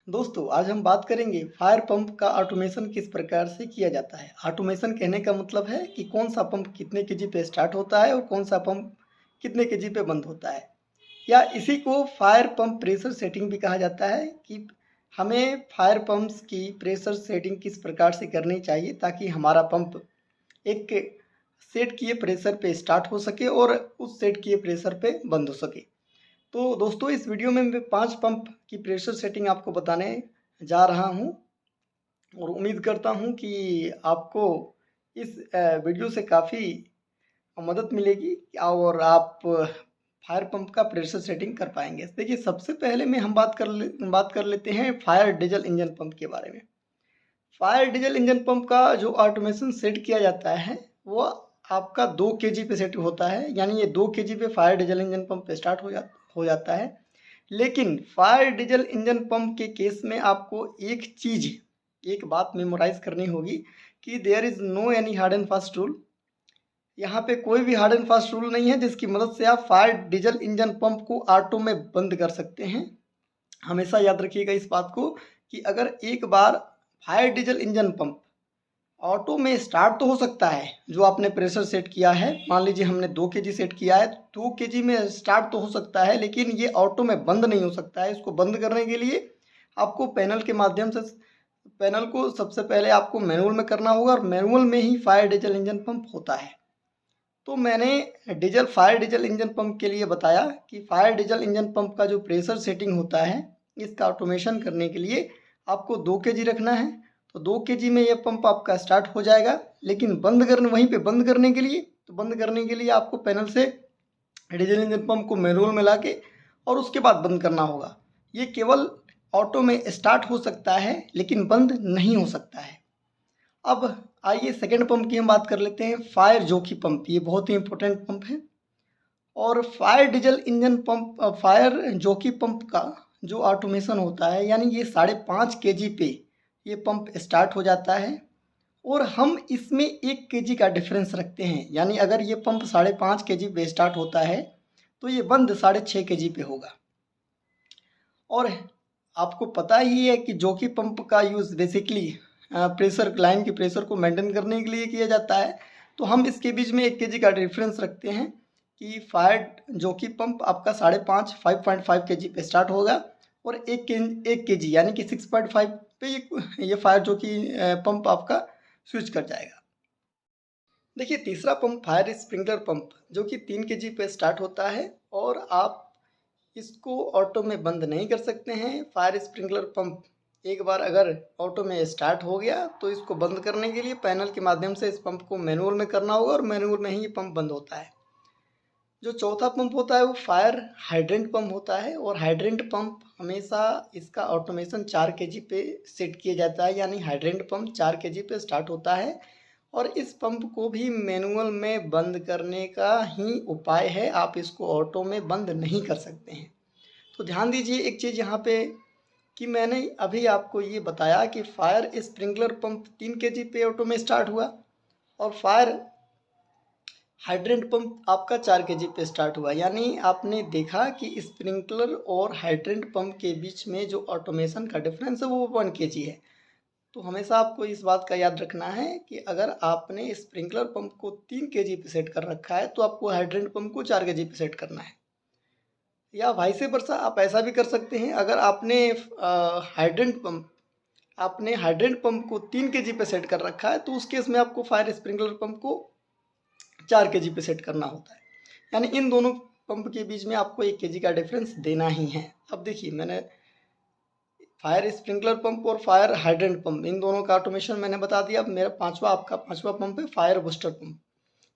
दोस्तों आज हम बात करेंगे फायर पंप का ऑटोमेशन किस प्रकार से किया जाता है। ऑटोमेशन कहने का मतलब है कि कौन सा पंप कितने केजी पे स्टार्ट होता है और कौन सा पंप कितने केजी पे बंद होता है, या इसी को फायर पंप प्रेशर सेटिंग भी कहा जाता है कि हमें फायर पंप्स की प्रेशर सेटिंग किस प्रकार से करनी चाहिए ताकि हमारा पंप एक सेट किए प्रेशर पे स्टार्ट हो सके और उस सेट किए प्रेशर पे बंद हो सके। तो दोस्तों इस वीडियो में मैं 5 पंप की प्रेशर सेटिंग आपको बताने जा रहा हूं और उम्मीद करता हूं कि आपको इस वीडियो से काफ़ी मदद मिलेगी और आप फायर पंप का प्रेशर सेटिंग कर पाएंगे। देखिए सबसे पहले में हम बात कर लेते हैं फायर डीजल इंजन पंप के बारे में। फायर डीजल इंजन पंप का जो ऑटोमेशन सेट किया जाता है वो आपका 2 केजी पे सेट होता है, यानी ये 2 केजी पे fire diesel engine pump start हो जाता है। लेकिन फायर डीजल इंजन पंप के केस में आपको एक बात मेमोराइज करनी होगी कि there is no any hard and fast rule. यहाँ पे कोई भी हार्ड एंड फास्ट रूल नहीं है जिसकी मदद से आप फायर डीजल इंजन पंप को ऑटो में बंद कर सकते हैं। हमेशा याद रखिएगा इस बात को कि अगर एक बार fire diesel engine pump auto में स्टार्ट तो हो सकता है, जो आपने प्रेशर सेट किया है, मान लीजिए हमने 2 केजी सेट किया है, 2 केजी में स्टार्ट तो हो सकता है, लेकिन ये ऑटो में बंद नहीं हो सकता है। इसको बंद करने के लिए आपको पैनल के माध्यम से पैनल को सबसे पहले आपको मैनुअल में करना होगा और मैनुअल में ही फायर डीजल इंजन पंप होता है। तो मैंने फायर डीजल इंजन पंप के लिए बताया कि फायर डीजल इंजन पंप का जो प्रेशर सेटिंग होता है, इसका ऑटोमेशन करने के लिए आपको 2 केजी रखना है। तो 2 केजी में ये पंप आपका स्टार्ट हो जाएगा, लेकिन वहीं पे बंद करने के लिए आपको पैनल से डीजल इंजन पंप को मैनुअल में लाके और उसके बाद बंद करना होगा। ये केवल ऑटो में स्टार्ट हो सकता है लेकिन बंद नहीं हो सकता है। अब आइए सेकेंड पंप की हम बात कर लेते हैं, फायर जॉकी पंप। ये बहुत ही इंपॉर्टेंट पंप है और fire diesel engine pump fire jockey pump का जो ऑटोमेशन होता है, यानी ये 5.5 केजी पे ये पंप स्टार्ट हो जाता है और हम इसमें 1 केजी का डिफरेंस रखते हैं। यानी अगर ये पंप 5.5 केजी पे स्टार्ट होता है तो ये बंद 6.5 केजी पे होगा। और आपको पता ही है कि जॉकी पंप का यूज़ बेसिकली प्रेशर लाइन की प्रेशर को मेंटेन करने के लिए किया जाता है। तो हम इसके बीच में 1 केजी का डिफरेंस रखते हैं कि फायर जॉकी पंप आपका 5.5 केजी पे स्टार्ट होगा और 1 केजी यानी कि 6.5 पे ये फायर जॉकी पंप आपका स्विच कर जाएगा। देखिए तीसरा पंप फायर स्प्रिंकलर पंप, जो कि 3 केजी पे स्टार्ट होता है और आप इसको ऑटो में बंद नहीं कर सकते हैं। फायर स्प्रिंकलर पंप एक बार अगर ऑटो में स्टार्ट हो गया तो इसको बंद करने के लिए पैनल के माध्यम से इस पंप को मैनुअल में करना होगा और मैनुअल में ही ये पंप बंद होता है। जो चौथा पंप होता है वो फायर हाइड्रेंट पंप होता है और हाइड्रेंट पंप हमेशा इसका ऑटोमेशन 4 केजी पे सेट किया जाता है, यानी हाइड्रेंट पंप 4 केजी पे स्टार्ट होता है और इस पंप को भी मैनुअल में बंद करने का ही उपाय है। आप इसको ऑटो में बंद नहीं कर सकते हैं। तो ध्यान दीजिए एक चीज़ यहाँ पे कि मैंने अभी आपको ये बताया कि फायर स्प्रिंकलर पंप 3 केजी पे ऑटो में स्टार्ट हुआ और फायर हाइड्रेंट पंप आपका 4 केजी पे स्टार्ट हुआ। यानी आपने देखा कि स्प्रिंकलर और हाइड्रेंट पंप के बीच में जो ऑटोमेशन का डिफरेंस है वो 1 केजी है। तो हमेशा आपको इस बात का याद रखना है कि अगर आपने स्प्रिंकलर पंप को 3 केजी पे सेट कर रखा है तो आपको हाइड्रेंट पंप को 4 केजी पे सेट करना है, या वाइस वर्सा। आप ऐसा भी कर सकते हैं, अगर आपने हाइड्रेंट पंप को 3 केजी पे सेट कर रखा है तो उस केस में आपको फायर स्प्रिंकलर पंप को 4 केजी पे सेट करना होता है। यानी इन दोनों पंप के बीच में आपको 1 केजी का डिफरेंस देना ही है। अब देखिए मैंने फायर स्प्रिंकलर पंप और फायर हाइड्रेंट पंप इन दोनों का ऑटोमेशन मैंने बता दिया। अब मेरा पांचवा पंप है फायर बूस्टर पंप।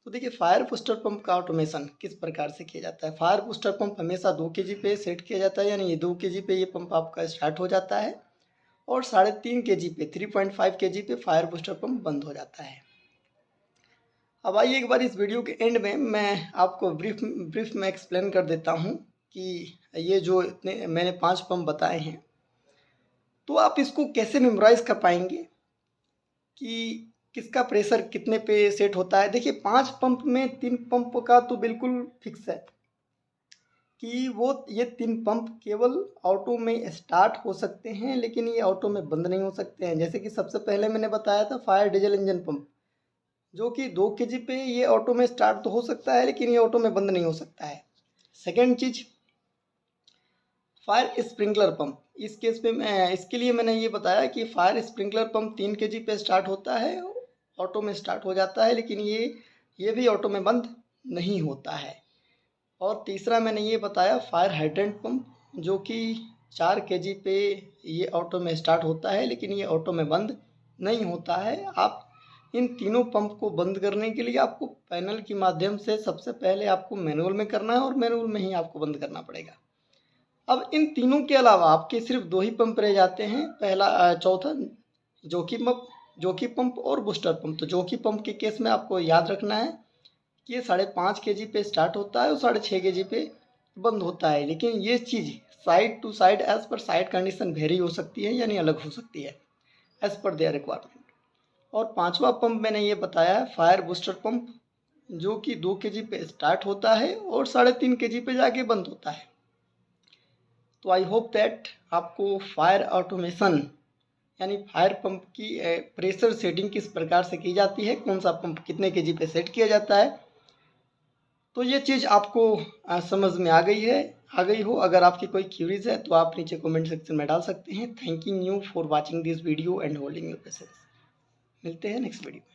तो देखिए फायर बूस्टर पंप का ऑटोमेशन किस प्रकार से किया जाता है। फायर बूस्टर पंप हमेशा 2 केजी पे सेट किया जाता है, यानी ये 2 केजी पे ये पंप आपका स्टार्ट हो जाता है और 3.5 केजी पे 3.5 केजी पे फायर बूस्टर पंप बंद हो जाता है। अब आइए एक बार इस वीडियो के एंड में मैं आपको ब्रीफ में एक्सप्लेन कर देता हूँ कि ये जो इतने मैंने 5 पंप बताए हैं तो आप इसको कैसे मेमोराइज कर पाएंगे कि किसका प्रेशर कितने पे सेट होता है। देखिए 5 पंप में 3 पंप का तो बिल्कुल फिक्स है कि वो ये 3 पंप केवल ऑटो में स्टार्ट हो सकते हैं, लेकिन ये ऑटो में बंद नहीं हो सकते हैं। जैसे कि सबसे पहले मैंने बताया था फायर डीजल इंजन पंप, जो कि 2 केजी पे ये ऑटो में स्टार्ट तो हो सकता है, लेकिन ये ऑटो में बंद नहीं हो सकता है। सेकेंड चीज, फायर स्प्रिंकलर पंप। इस केस पे इसके लिए मैंने ये बताया कि फायर स्प्रिंकलर पंप 3 केजी पे स्टार्ट होता है, ऑटो में स्टार्ट हो जाता है, लेकिन ये भी ऑटो में बंद नहीं होता है। और तीसरा मैंने ये बताया फायर हाइड्रेंट पंप, जो कि 4 केजी पे ये ऑटो में स्टार्ट होता है, लेकिन ये ऑटो में बंद नहीं होता है। आप इन तीनों पंप को बंद करने के लिए आपको पैनल के माध्यम से सबसे पहले आपको मैनुअल में करना है, और मैनुअल में ही आपको बंद करना पड़ेगा। अब इन तीनों के अलावा आपके सिर्फ 2 ही पंप रह जाते हैं। चौथा जोकी पंप और बूस्टर पंप। तो जोकी पंप के केस में आपको याद रखना है कि ये 5.5 केजी पे स्टार्ट होता है और 6.5 केजी पे बंद होता है, लेकिन ये चीज़ साइड टू साइड एज पर साइड कंडीशन वेरी हो सकती है, यानी अलग हो सकती है एज पर देयर रिक्वायरमेंट। और 5वां पंप मैंने ये बताया है फायर बूस्टर पंप, जो कि 2 केजी पे स्टार्ट होता है और 3.5 केजी पे जाके बंद होता है। तो आई होप दैट आपको फायर ऑटोमेशन यानी फायर पंप की प्रेशर सेटिंग किस प्रकार से की जाती है, कौन सा पंप कितने केजी पे सेट किया जाता है, तो ये चीज़ आपको समझ में आ गई हो। अगर आपकी कोई क्यूरीज है तो आप नीचे कमेंट सेक्शन में डाल सकते हैं। Thanking you for watching this video and holding your patience. मिलते हैं नेक्स्ट वीडियो।